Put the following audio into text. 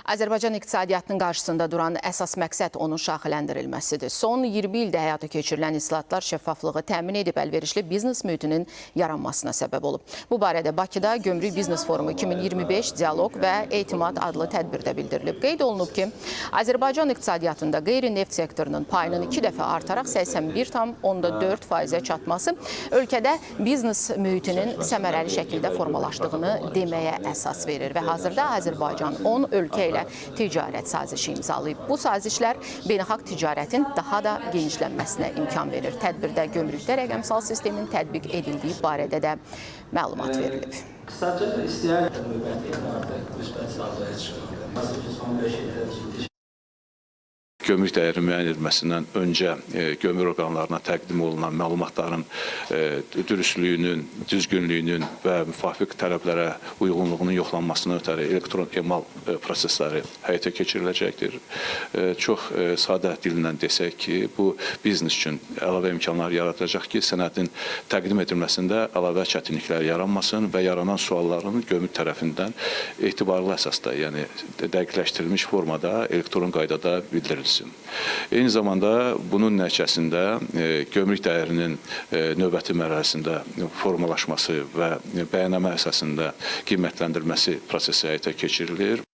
Azərbaycan iqtisadiyyatının qarşısında duran əsas məqsəd onun şaxələndirilməsidir. Son 20 ildə həyata keçirilən islahatlar şəffaflığı təmin edib əlverişli biznes mühitinin yaranmasına səbəb olub. Bu barədə Bakıda Gömrük Biznes Forumu 2025 Dialoq və Etimad adlı tədbirdə bildirilib. Qeyd olunub ki, Azərbaycan iqtisadiyyatında qeyri-neft sektorunun payının 2 dəfə artaraq 81,4%-ə çatması ölkədə biznes mühitinin səmərəli şəkildə formalaşdığını deməyə əsas verir və hazırda Azərbaycan 10 ölkə ilə ticarət sazişi imzalayıb. Bu sazişlər beynəlxalq ticarətin daha da genişlənməsinə imkan verir. Tədbirdə gömrükdə rəqəmsal sistemin tətbiq edildiyi barədə də məlumat verilib. Qısaca istəyər növbəti illərdə müsbət sahəyə çıxır. Son 5 ildə ciddi Gömrük dəyəri müəyyən edilməsindən öncə gömrük orqanlarına təqdim olunan məlumatların dürüstlüyünün, düzgünlüyünün və müvafiq tələblərə uyğunluğunun yoxlanmasına ötəri elektron emal prosesləri həyata keçiriləcəkdir. Çox sadə dillə desək ki, bu biznes üçün əlavə imkanlar yaradacaq ki, sənədin təqdim edilməsində əlavə çətinliklər yaranmasın və yaranan sualların gömrük tərəfindən etibarlı əsasda, yəni dəqiqləşdirilmiş formada, elektron qaydada bildirilsin. Eyni zamanda bunun nəticəsində gömrük dəyərinin növbəti mərhələsində formalaşması və bəyannamə əsasında qiymətləndirilməsi prosesi həyata keçirilir.